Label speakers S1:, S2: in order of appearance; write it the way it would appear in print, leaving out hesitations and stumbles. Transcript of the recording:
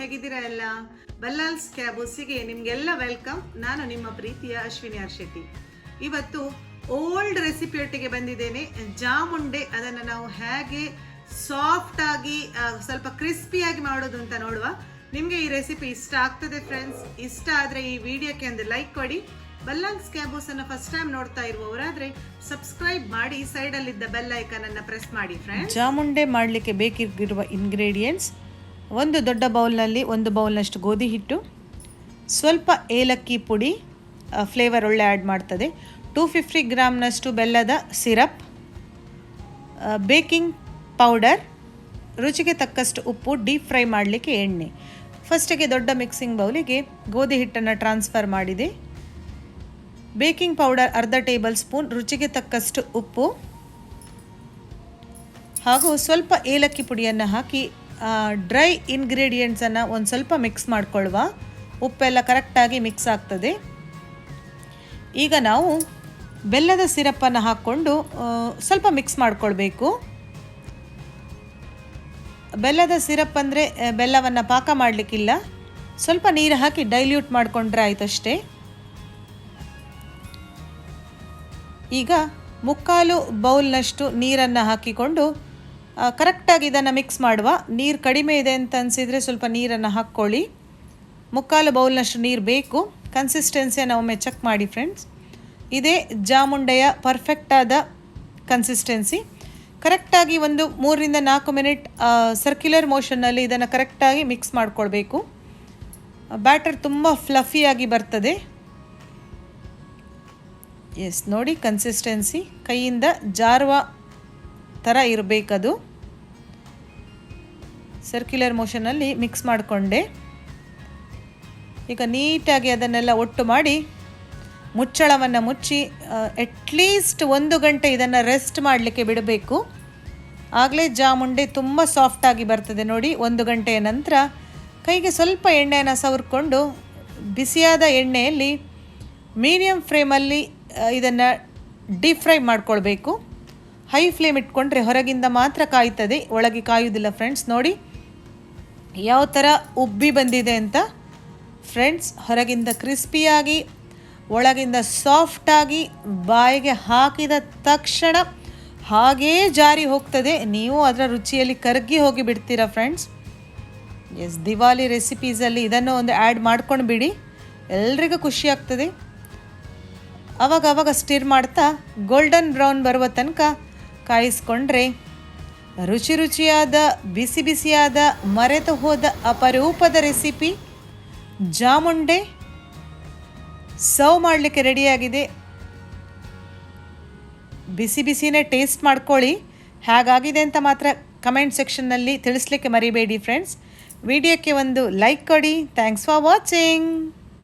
S1: ಹೇಗಿದ್ದೀರಾ ಎಲ್ಲ? ಬಲ್ಲಾಲ್ಸ್ ಕ್ಯಾಬೋಸಿಗೆ ನಿಮಗೆಲ್ಲ ವೆಲ್ಕಮ್. ನಾನು ನಿಮ್ಮ ಪ್ರೀತಿಯ ಅಶ್ವಿನಿ ಆರ್ ಶೆಟ್ಟಿ. ಇವತ್ತು ಓಲ್ಡ್ ರೆಸಿಪಿಯೊಟ್ಟಿಗೆ ಬಂದಿದ್ದೇನೆ. ಜಾಮುಂಡೆ, ಅದನ್ನು ನಾವು ಹೇಗೆ ಸಾಫ್ಟ್ ಆಗಿ ಸ್ವಲ್ಪ ಕ್ರಿಸ್ಪಿಯಾಗಿ ಮಾಡೋದು ಅಂತ ನೋಡುವ. ನಿಮಗೆ ಈ ರೆಸಿಪಿ ಇಷ್ಟ ಆಗ್ತದೆ ಫ್ರೆಂಡ್ಸ್. ಇಷ್ಟ ಆದರೆ ಈ ವಿಡಿಯೋಕ್ಕೆ ಒಂದು ಲೈಕ್ ಕೊಡಿ. ಬಲ್ಲಾಲ್ಸ್ ಕ್ಯಾಬೋಸ್ ಅನ್ನು ಫಸ್ಟ್ ಟೈಮ್ ನೋಡ್ತಾ ಇರುವವರಾದ್ರೆ ಸಬ್ಸ್ಕ್ರೈಬ್ ಮಾಡಿ, ಸೈಡಲ್ಲಿದ್ದ ಬೆಲ್ ಐಕನ್ ಅನ್ನು ಪ್ರೆಸ್ ಮಾಡಿ ಫ್ರೆಂಡ್ಸ್.
S2: ಜಾಮುಂಡೆ ಮಾಡಲಿಕ್ಕೆ ಬೇಕಿರುವ ಇಂಗ್ರೀಡಿಯೆಂಟ್ಸ್: ಒಂದು ದೊಡ್ಡ ಬೌಲ್ನಲ್ಲಿ 1 ಬೌಲ್ನಷ್ಟು ಗೋಧಿ ಹಿಟ್ಟು, ಸ್ವಲ್ಪ ಏಲಕ್ಕಿ ಪುಡಿ, ಫ್ಲೇವರ್ ಒಳ್ಳೆ ಆ್ಯಡ್ ಮಾಡ್ತದೆ, 250 ಗ್ರಾಮ್ನಷ್ಟು ಬೆಲ್ಲದ ಸಿರಪ್, ಬೇಕಿಂಗ್ ಪೌಡರ್, ರುಚಿಗೆ ತಕ್ಕಷ್ಟು ಉಪ್ಪು, ಡೀಪ್ ಫ್ರೈ ಮಾಡಲಿಕ್ಕೆ ಎಣ್ಣೆ. ಫಸ್ಟಿಗೆ ದೊಡ್ಡ ಮಿಕ್ಸಿಂಗ್ ಬೌಲಿಗೆ ಗೋಧಿ ಹಿಟ್ಟನ್ನು ಟ್ರಾನ್ಸ್ಫರ್ ಮಾಡಿದೆ. ಬೇಕಿಂಗ್ ಪೌಡರ್ ಅರ್ಧ ಟೇಬಲ್ ಸ್ಪೂನ್, ರುಚಿಗೆ ತಕ್ಕಷ್ಟು ಉಪ್ಪು ಹಾಗೂ ಸ್ವಲ್ಪ ಏಲಕ್ಕಿ ಪುಡಿಯನ್ನು ಹಾಕಿ ಡ್ರೈ ಇಂಗ್ರೀಡಿಯೆಂಟ್ಸನ್ನು ಒಂದು ಸ್ವಲ್ಪ ಮಿಕ್ಸ್ ಮಾಡಿಕೊಳ್ಳುವ. ಉಪ್ಪೆಲ್ಲ ಕರೆಕ್ಟಾಗಿ ಮಿಕ್ಸ್ ಆಗ್ತದೆ. ಈಗ ನಾವು ಬೆಲ್ಲದ ಸಿರಪ್ಪನ್ನು ಹಾಕ್ಕೊಂಡು ಸ್ವಲ್ಪ ಮಿಕ್ಸ್ ಮಾಡಿಕೊಳ್ಬೇಕು. ಬೆಲ್ಲದ ಸಿರಪ್ ಅಂದರೆ ಬೆಲ್ಲವನ್ನು ಪಾಕ ಮಾಡಲಿಕ್ಕಿಲ್ಲ, ಸ್ವಲ್ಪ ನೀರು ಹಾಕಿ ಡೈಲ್ಯೂಟ್ ಮಾಡಿಕೊಂಡ್ರೆ ಆಯ್ತು ಅಷ್ಟೇ. ಈಗ 3/4 ಬೌಲ್ನಷ್ಟು ನೀರನ್ನು ಹಾಕಿಕೊಂಡು ಕರೆಕ್ಟಾಗಿ ಇದನ್ನು ಮಿಕ್ಸ್ ಮಾಡುವ. ನೀರು ಕಡಿಮೆ ಇದೆ ಅಂತ ಅನಿಸಿದರೆ ಸ್ವಲ್ಪ ನೀರನ್ನು ಹಾಕ್ಕೊಳ್ಳಿ. 3/4 ಬೌಲ್ನಷ್ಟು ನೀರು ಬೇಕು. ಕನ್ಸಿಸ್ಟೆನ್ಸಿಯನ್ನು ಒಮ್ಮೆ ಚೆಕ್ ಮಾಡಿ ಫ್ರೆಂಡ್ಸ್. ಇದೇ ಜಾಮುಂಡೆಯ ಪರ್ಫೆಕ್ಟಾದ ಕನ್ಸಿಸ್ಟೆನ್ಸಿ. ಕರೆಕ್ಟಾಗಿ ಒಂದು 3ರಿಂದ 4 ಮಿನಿಟ್ ಸರ್ಕ್ಯುಲರ್ ಮೋಷನ್ನಲ್ಲಿ ಇದನ್ನು ಕರೆಕ್ಟಾಗಿ ಮಿಕ್ಸ್ ಮಾಡಿಕೊಳ್ಬೇಕು. ಬ್ಯಾಟರ್ ತುಂಬ ಫ್ಲಫಿಯಾಗಿ ಬರ್ತದೆ. ಎಸ್, ನೋಡಿ ಕನ್ಸಿಸ್ಟೆನ್ಸಿ ಕೈಯಿಂದ ಜಾರುವ ಥರ ಇರಬೇಕದು. ಸರ್ಕ್ಯುಲರ್ ಮೋಷನಲ್ಲಿ ಮಿಕ್ಸ್ ಮಾಡಿಕೊಂಡೆ. ಈಗ ನೀಟಾಗಿ ಅದನ್ನೆಲ್ಲ ಒಟ್ಟು ಮಾಡಿ ಮುಚ್ಚಳವನ್ನು ಮುಚ್ಚಿ ಅಟ್ಲೀಸ್ಟ್ 1 ಗಂಟೆ ಇದನ್ನು ರೆಸ್ಟ್ ಮಾಡಲಿಕ್ಕೆ ಬಿಡಬೇಕು. ಆಗಲೇ ಜಾಮುಂಡೆ ತುಂಬ ಸಾಫ್ಟಾಗಿ ಬರ್ತದೆ. ನೋಡಿ, 1 ಗಂಟೆಯ ನಂತರ ಕೈಗೆ ಸ್ವಲ್ಪ ಎಣ್ಣೆಯನ್ನು ಸವರ್ಕೊಂಡು ಬಿಸಿಯಾದ ಎಣ್ಣೆಯಲ್ಲಿ ಮೀಡಿಯಮ್ ಫ್ಲೇಮಲ್ಲಿ ಇದನ್ನು ಡೀಪ್ ಫ್ರೈ ಮಾಡ್ಕೊಳ್ಬೇಕು. ಹೈ ಫ್ಲೇಮ್ ಇಟ್ಕೊಂಡ್ರೆ ಹೊರಗಿಂದ ಮಾತ್ರ ಕಾಯ್ತದೆ, ಒಳಗೆ ಕಾಯುವುದಿಲ್ಲ ಫ್ರೆಂಡ್ಸ್. ನೋಡಿ ಯಾವ ಥರ ಉಬ್ಬಿ ಬಂದಿದೆ ಅಂತ ಫ್ರೆಂಡ್ಸ್. ಹೊರಗಿಂದ ಕ್ರಿಸ್ಪಿಯಾಗಿ, ಒಳಗಿಂದ ಸಾಫ್ಟಾಗಿ, ಬಾಯಿಗೆ ಹಾಕಿದ ತಕ್ಷಣ ಹಾಗೇ ಜಾರಿ ಹೋಗ್ತದೆ. ನೀವು ಅದರ ರುಚಿಯಲ್ಲಿ ಕರಗಿ ಹೋಗಿ ಬಿಡ್ತೀರಾ ಫ್ರೆಂಡ್ಸ್. ಎಸ್, ದಿವಾಲಿ ರೆಸಿಪೀಸಲ್ಲಿ ಇದನ್ನು ಒಂದು ಆ್ಯಡ್ ಮಾಡ್ಕೊಂಡು ಬಿಡಿ, ಎಲ್ರಿಗೂ ಖುಷಿ ಆಗ್ತದೆ. ಅವಾಗ ಸ್ಟಿರ್ ಮಾಡ್ತಾ ಗೋಲ್ಡನ್ ಬ್ರೌನ್ ಬರುವ ತನಕ ಕಾಯಿಸ್ಕೊಂಡ್ರೆ ರುಚಿಯಾದ ಬಿಸಿಯಾದ ಮರೆತು ಹೋದ ಅಪರೂಪದ ರೆಸಿಪಿ ಜಾಮುಂಡೆ ಸರ್ವ್ ಮಾಡಲಿಕ್ಕೆ ರೆಡಿಯಾಗಿದೆ. ಬಿಸಿನೇ ಟೇಸ್ಟ್ ಮಾಡ್ಕೊಳ್ಳಿ. ಹೇಗಾಗಿದೆ ಅಂತ ಮಾತ್ರ ಕಮೆಂಟ್ ಸೆಕ್ಷನ್ನಲ್ಲಿ ತಿಳಿಸ್ಲಿಕ್ಕೆ ಮರಿಬೇಡಿ ಫ್ರೆಂಡ್ಸ್. ವಿಡಿಯೋಕ್ಕೆ ಒಂದು ಲೈಕ್ ಕೊಡಿ. Thanks for watching.